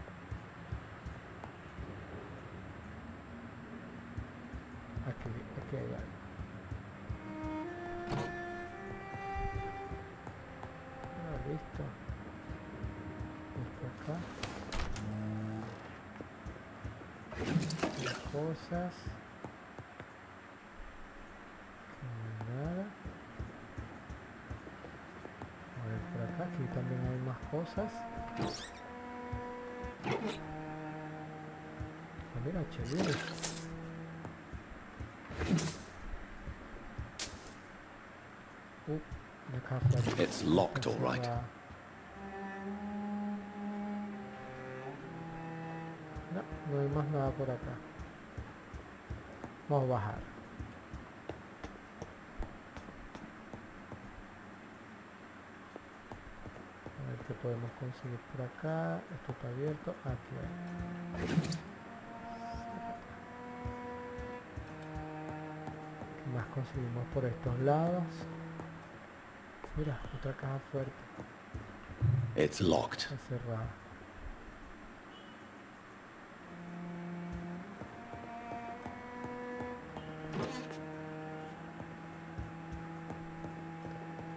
Aquí hay algo. Ah, listo. Esto acá. Las cosas. Nada. A ver por acá. Aquí también hay más cosas. Ah, mira, chelines. It's locked, all right. No, no hay más nada por acá. Vamos a bajar. podemos conseguir por acá? Esto está abierto. Aquí hay. ¿Qué más conseguimos por estos lados? Mira, otra caja fuerte. It's locked. Está cerrada.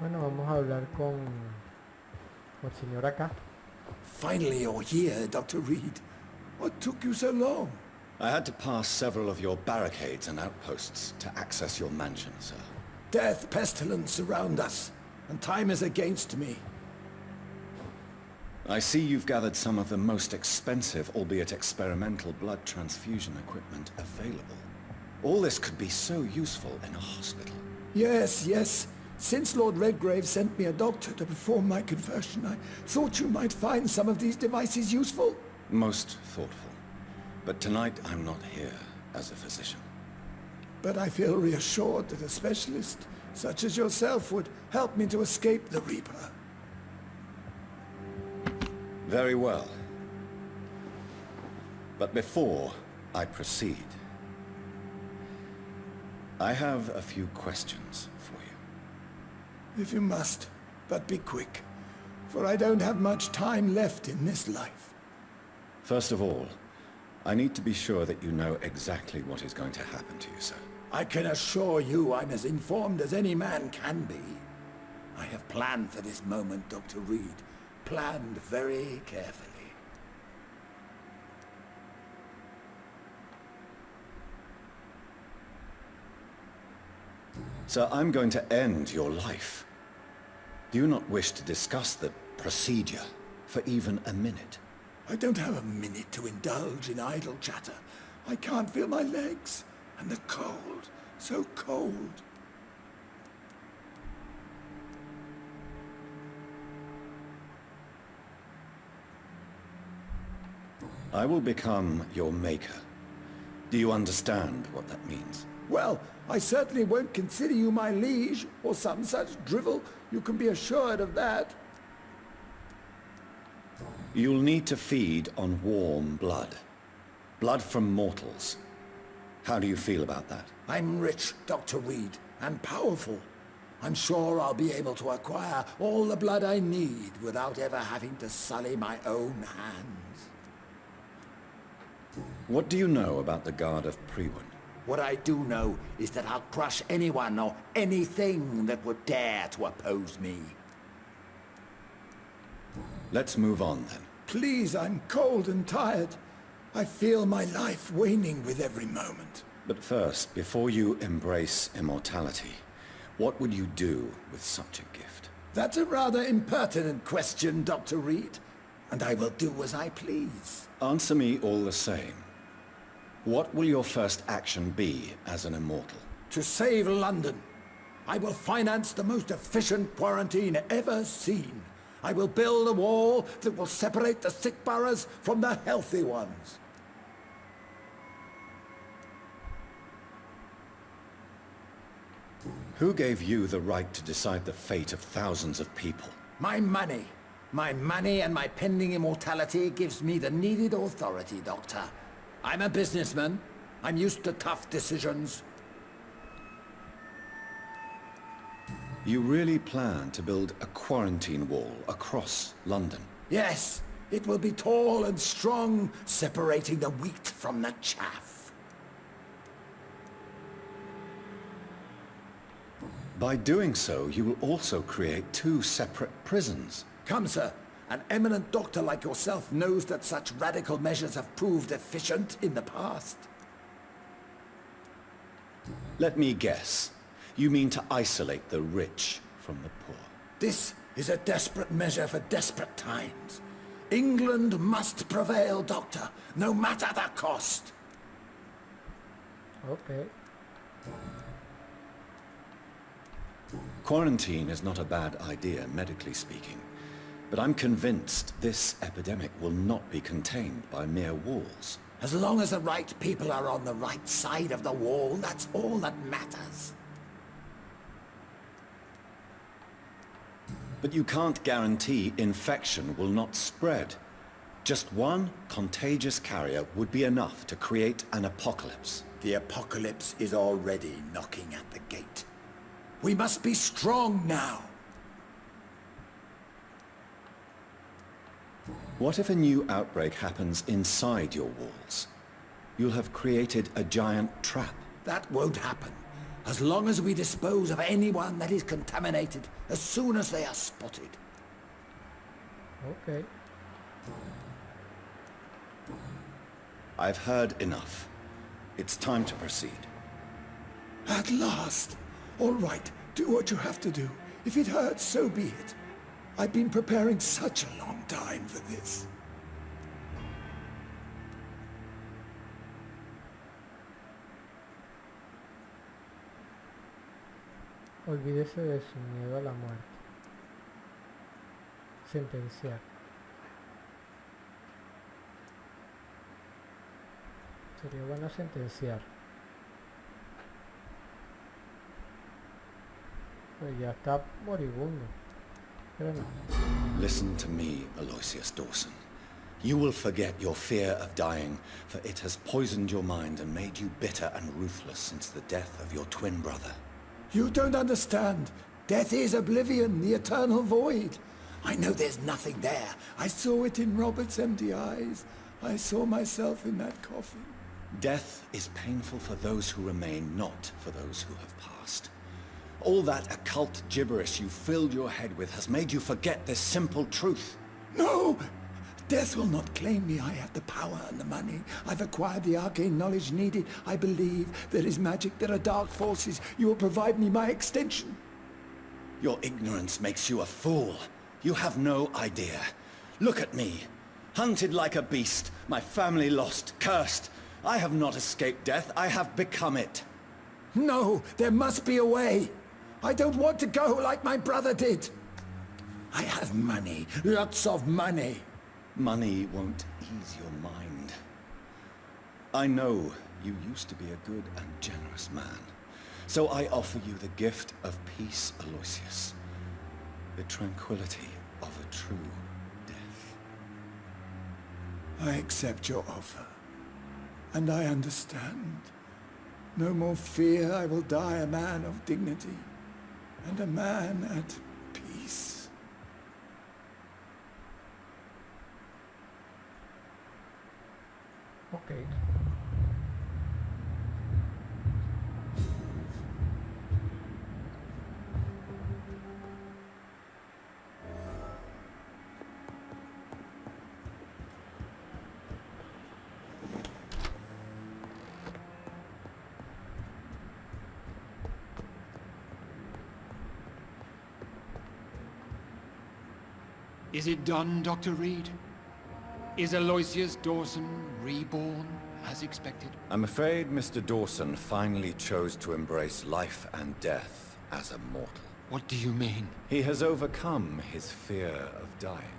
Bueno, vamos a hablar con el señor acá. Finally you're here, Dr. Reed. What took you so long? I had to pass several of your barricades and outposts to access your mansion, sir. Death, pestilence surround us, and time is against me. I see you've gathered some of the most expensive, albeit experimental, blood transfusion equipment available. All this could be so useful in a hospital. Yes, yes. Since Lord Redgrave sent me a doctor to perform my conversion, I thought you might find some of these devices useful. Most thoughtful. But tonight I'm not here as a physician. But I feel reassured that a specialist such as yourself would help me to escape the Reaper. Very well. But before I proceed, I have a few questions for you. If you must, but be quick, for I don't have much time left in this life. First of all, I need to be sure that you know exactly what is going to happen to you, sir. I can assure you I'm as informed as any man can be. I have planned for this moment, Dr. Reed. Planned very carefully. Sir, I'm going to end your life. Do you not wish to discuss the procedure for even a minute? I don't have a minute to indulge in idle chatter. I can't feel my legs. And the cold, so cold. I will become your maker. Do you understand what that means? Well, I certainly won't consider you my liege, or some such drivel. You can be assured of that. You'll need to feed on warm blood. Blood from mortals. How do you feel about that? I'm rich, Dr. Reed, and powerful. I'm sure I'll be able to acquire all the blood I need without ever having to sully my own hands. What do you know about the Guard of Priwen? What I do know is that I'll crush anyone or anything that would dare to oppose me. Let's move on then. Please, I'm cold and tired. I feel my life waning with every moment. But first, before you embrace immortality, what would you do with such a gift? That's a rather impertinent question, Dr. Reed, and I will do as I please. Answer me all the same. What will your first action be as an immortal? To save London, I will finance the most efficient quarantine ever seen. I will build a wall that will separate the sick boroughs from the healthy ones. Who gave you the right to decide the fate of thousands of people? My money. My money and my pending immortality gives me the needed authority, Doctor. I'm a businessman. I'm used to tough decisions. You really plan to build a quarantine wall across London? Yes, it will be tall and strong, separating the wheat from the chaff. By doing so, you will also create two separate prisons. Come, sir. An eminent doctor like yourself knows that such radical measures have proved efficient in the past. Let me guess. You mean to isolate the rich from the poor? This is a desperate measure for desperate times. England must prevail, Doctor, no matter the cost. Okay. Quarantine is not a bad idea, medically speaking. But I'm convinced this epidemic will not be contained by mere walls. As long as the right people are on the right side of the wall, that's all that matters. But you can't guarantee infection will not spread. Just one contagious carrier would be enough to create an apocalypse. The apocalypse is already knocking at the gate. We must be strong now. What if a new outbreak happens inside your walls? You'll have created a giant trap. That won't happen. As long as we dispose of anyone that is contaminated as soon as they are spotted. Okay. I've heard enough. It's time to proceed. At last! All right, do what you have to do. If it hurts, so be it. I've been preparing such a long time for this. Olvídese de su miedo a la muerte. Sentenciar. Sería bueno sentenciar. Pues ya está moribundo. Pero no. Listen to me, Aloysius Dawson. You will forget your fear of dying, for it has poisoned your mind and made you bitter and ruthless since the death of your twin brother. You don't understand. Death is oblivion, the eternal void. I know there's nothing there. I saw it in Robert's empty eyes. I saw myself in that coffin. Death is painful for those who remain, not for those who have passed. All that occult gibberish you filled your head with has made you forget this simple truth. No! Death will not claim me. I have the power and the money. I've acquired the arcane knowledge needed. I believe there is magic, there are dark forces. You will provide me my extension. Your ignorance makes you a fool. You have no idea. Look at me. Hunted like a beast, my family lost, cursed. I have not escaped death, I have become it. No, there must be a way. I don't want to go like my brother did. I have money, lots of money. Money won't ease your mind. I know you used to be a good and generous man. So I offer you the gift of peace, Aloysius. The tranquility of a true death. I accept your offer. And I understand. No more fear, I will die a man of dignity. And a man at peace. Okay. Is it done, Dr. Reed? Is Aloysius Dawson reborn, as expected? I'm afraid Mr. Dawson finally chose to embrace life and death as a mortal. What do you mean? He has overcome his fear of dying.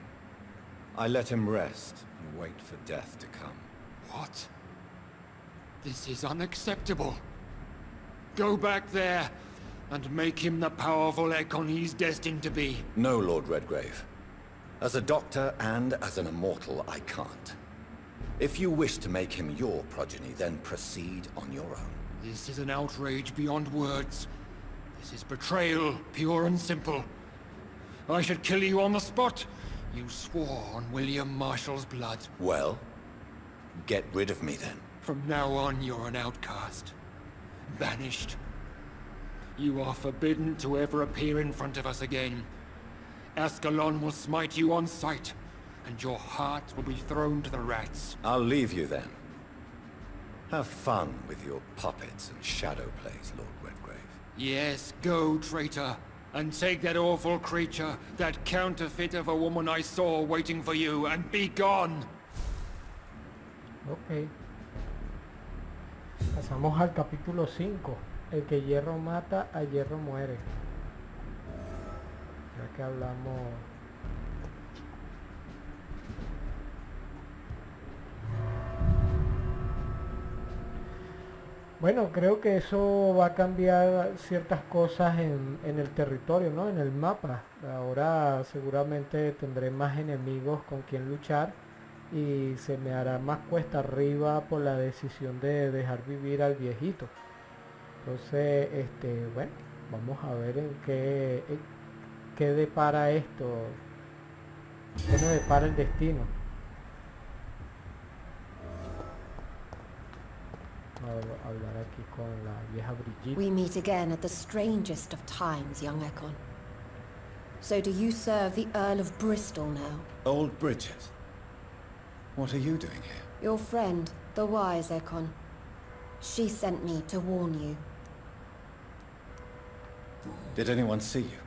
I let him rest and wait for death to come. What? This is unacceptable. Go back there and make him the powerful Ekon he's destined to be. No, Lord Redgrave. As a doctor and as an immortal, I can't. If you wish to make him your progeny, then proceed on your own. This is an outrage beyond words. This is betrayal, pure and simple. I should kill you on the spot. You swore on William Marshall's blood. Well, get rid of me then. From now on, you're an outcast. Banished. You are forbidden to ever appear in front of us again. Ascalon will smite you on sight, and your heart will be thrown to the rats. I'll leave you then. Have fun with your puppets and shadow plays, Lord Redgrave. Yes, go, traitor, and take that awful creature, that counterfeit of a woman I saw waiting for you, and be gone! Ok. Pasamos al capítulo 5. El que hierro mata, a hierro muere. Ya que hablamos... Bueno, creo que eso va a cambiar ciertas cosas en el territorio, ¿no? En el mapa. Ahora seguramente tendré más enemigos con quien luchar y se me hará más cuesta arriba por la decisión de dejar vivir al viejito. Entonces, bueno, vamos a ver qué depara esto, qué nos depara el destino. A hablar aquí con la vieja Brigitte. We meet again at the strangest of times, young Ekon. So do you serve the Earl of Bristol now? Old Bridget. What are you doing here? Your friend, the wise Ekon. She sent me to warn you. Did anyone see you?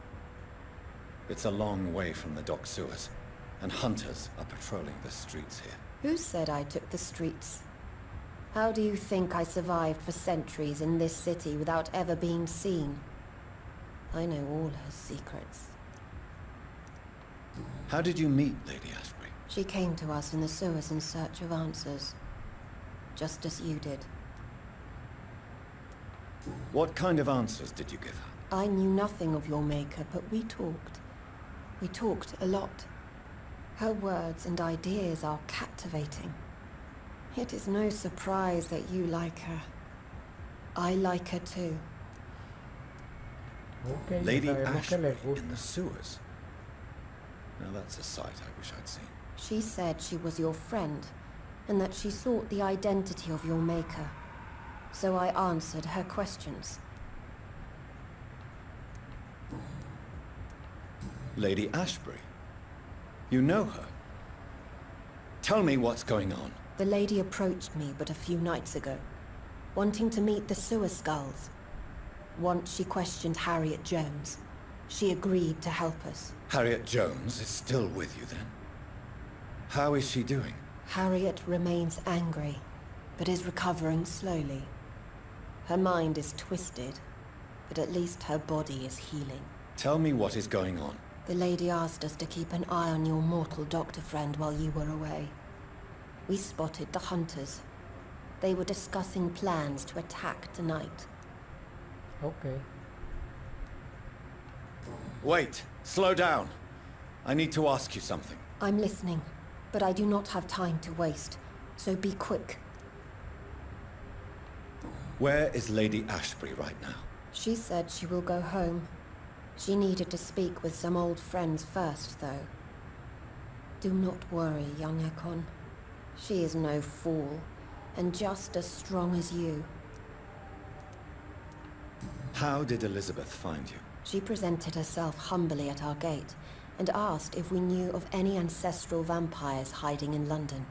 It's a long way from the dock sewers, and hunters are patrolling the streets here. Who said I took the streets? How do you think I survived for centuries in this city without ever being seen? I know all her secrets. How did you meet Lady Ashbury? She came to us in the sewers in search of answers. Just as you did. What kind of answers did you give her? I knew nothing of your maker, but we talked. We talked a lot. Her words and ideas are captivating. It is no surprise that you like her. I like her too. Okay, Lady Ashbury in the sewers? Now that's a sight I wish I'd seen. She said she was your friend, and that she sought the identity of your maker. So I answered her questions. Lady Ashbury? You know her? Tell me what's going on. The lady approached me but a few nights ago, wanting to meet the sewer skulls. Once she questioned Harriet Jones. She agreed to help us. Harriet Jones is still with you then? How is she doing? Harriet remains angry, but is recovering slowly. Her mind is twisted, but at least her body is healing. Tell me what is going on. The lady asked us to keep an eye on your mortal doctor friend while you were away. We spotted the hunters. They were discussing plans to attack tonight. Okay. Wait, slow down. I need to ask you something. I'm listening, but I do not have time to waste, so be quick. Where is Lady Ashbury right now? She said she will go home. She needed to speak with some old friends first, though. Do not worry, young Ekon. She is no fool, and just as strong as you. How did Elizabeth find you? She presented herself humbly at our gate, and asked if we knew of any ancestral vampires hiding in London.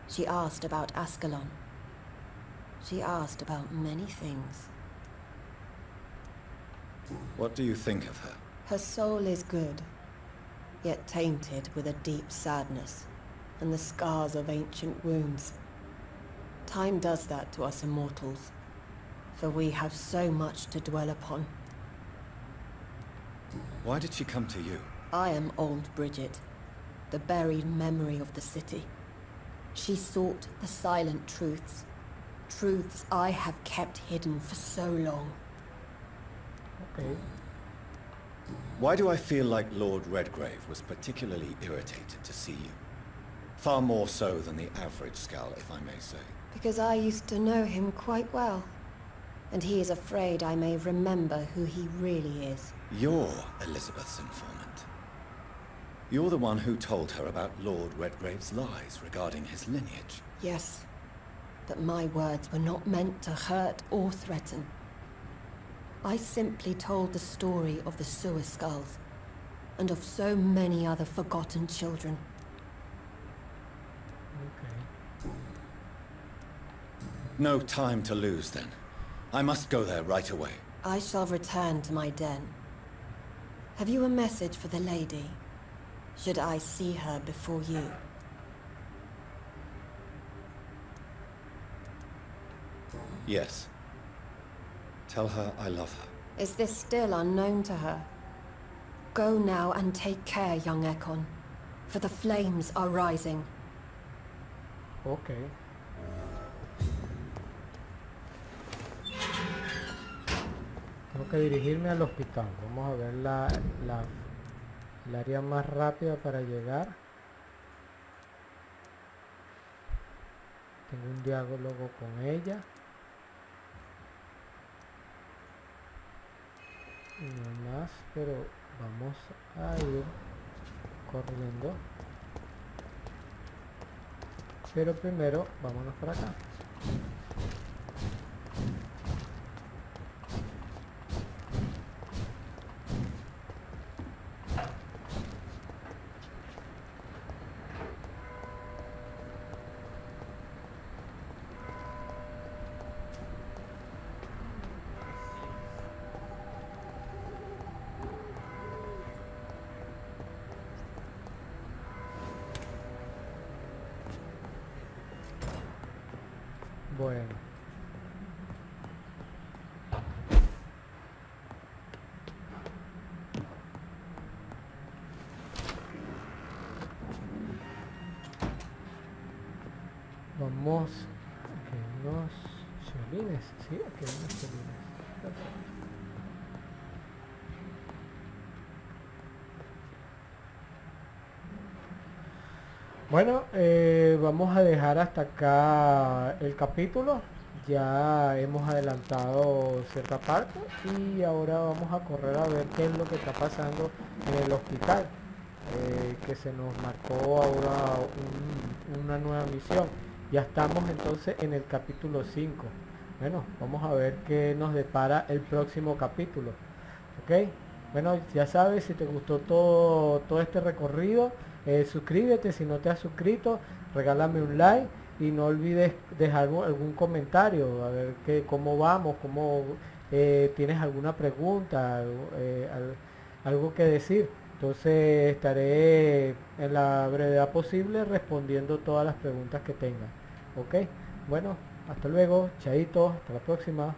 She asked about Ascalon. She asked about many things. What do you think of her? Her soul is good, yet tainted with a deep sadness, and the scars of ancient wounds. Time does that to us immortals, for we have so much to dwell upon. Why did she come to you? I am old Bridget, the buried memory of the city. She sought the silent truths, truths I have kept hidden for so long. Okay. Why do I feel like Lord Redgrave was particularly irritated to see you? Far more so than the average Skull, if I may say. Because I used to know him quite well, and he is afraid I may remember who he really is. You're Elizabeth's informant. You're the one who told her about Lord Redgrave's lies regarding his lineage. Yes, but my words were not meant to hurt or threaten. I simply told the story of the sewer skulls, and of so many other forgotten children. Okay. No time to lose, then. I must go there right away. I shall return to my den. Have you a message for the lady? Should I see her before you? Yes. Tell her I love her. Is this still unknown to her? Go now and take care, young Ekon, for the flames are rising. Okay. Tengo que dirigirme al hospital. Vamos a ver el área más rápida para llegar. Tengo un diálogo con ella. Y no más, pero vamos a ir corriendo. Pero primero, vámonos para acá. Bueno. Vamos. Aquí hay unos chelines. Sí, aquí hay unos chelines. Perfecto. Bueno, vamos a dejar hasta acá el capítulo. Ya hemos adelantado cierta parte y ahora vamos a correr a ver qué es lo que está pasando en el hospital, que se nos marcó ahora una nueva misión. Ya estamos entonces en el capítulo 5. Bueno, vamos a ver qué nos depara el próximo capítulo. Ok, bueno, ya sabes, si te gustó todo este recorrido, suscríbete si no te has suscrito, regálame un like y no olvides dejar algún comentario, a ver cómo vamos, tienes alguna pregunta, algo que decir. Entonces estaré en la brevedad posible respondiendo todas las preguntas que tengan. Ok, bueno, hasta luego, chaito, hasta la próxima.